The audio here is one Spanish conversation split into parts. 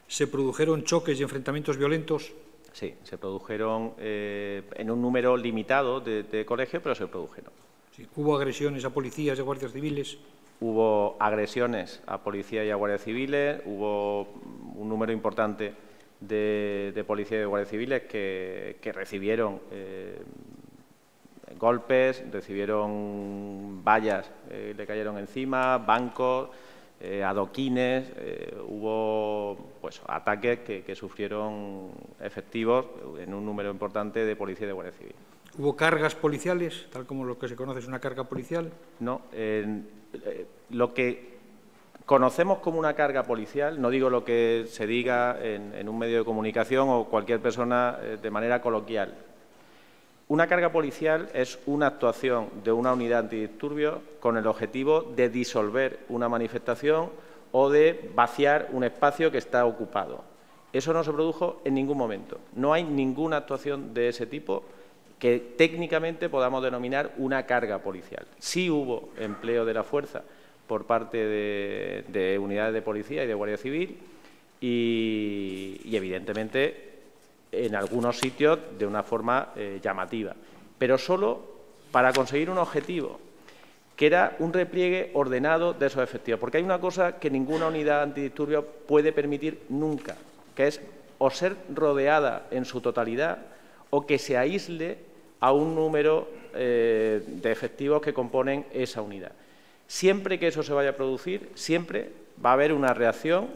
¿Se produjeron choques y enfrentamientos violentos? Sí, se produjeron en un número limitado de colegios, pero se produjeron. Sí. ¿Hubo agresiones a policías y a guardias civiles? Hubo agresiones a policías y a guardias civiles, hubo un número importante de policías y de guardias civiles que recibieron golpes, recibieron vallas, le cayeron encima, bancos, adoquines, hubo pues, ataques que sufrieron efectivos en un número importante de policía y de guardia civil. ¿Hubo cargas policiales, tal como lo que se conoce es una carga policial? No, lo que conocemos como una carga policial, no digo lo que se diga en un medio de comunicación o cualquier persona de manera coloquial. Una carga policial es una actuación de una unidad antidisturbios con el objetivo de disolver una manifestación o de vaciar un espacio que está ocupado. Eso no se produjo en ningún momento. No hay ninguna actuación de ese tipo que técnicamente podamos denominar una carga policial. Sí hubo empleo de la fuerza por parte de unidades de policía y de Guardia Civil y evidentemente, en algunos sitios de una forma llamativa, pero solo para conseguir un objetivo, que era un repliegue ordenado de esos efectivos. Porque hay una cosa que ninguna unidad antidisturbios puede permitir nunca, que es o ser rodeada en su totalidad o que se aísle a un número de efectivos que componen esa unidad. Siempre que eso se vaya a producir, siempre va a haber una reacción,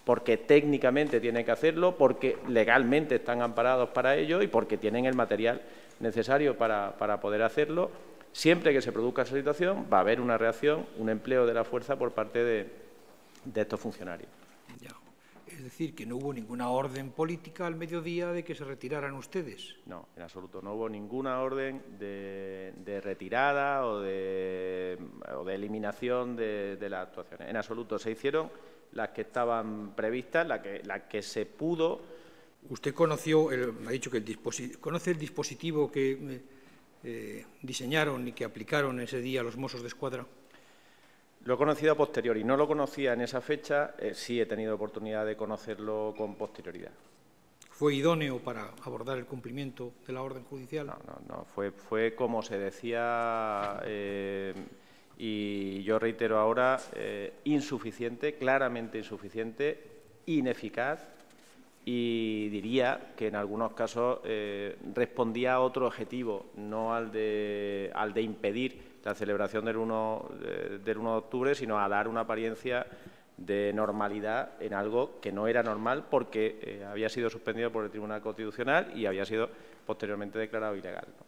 porque técnicamente tienen que hacerlo, porque legalmente están amparados para ello y porque tienen el material necesario para poder hacerlo. Siempre que se produzca esa situación, va a haber una reacción, un empleo de la fuerza por parte de estos funcionarios. Ya. Es decir, que no hubo ninguna orden política al mediodía de que se retiraran ustedes. No, en absoluto. No hubo ninguna orden de retirada o de eliminación de las actuaciones. En absoluto. Se hicieron las que estaban previstas, las que se pudo. Usted conoció, me ha dicho que conoce el dispositivo que diseñaron y que aplicaron ese día los Mossos de Escuadra. Lo he conocido a posteriori. No lo conocía en esa fecha, sí he tenido oportunidad de conocerlo con posterioridad. ¿Fue idóneo para abordar el cumplimiento de la orden judicial? No. Fue como se decía, y yo reitero ahora, insuficiente, claramente insuficiente, ineficaz y diría que en algunos casos respondía a otro objetivo, no al de impedir la celebración del 1 de octubre, sino a dar una apariencia de normalidad en algo que no era normal porque había sido suspendido por el Tribunal Constitucional y había sido posteriormente declarado ilegal, ¿no?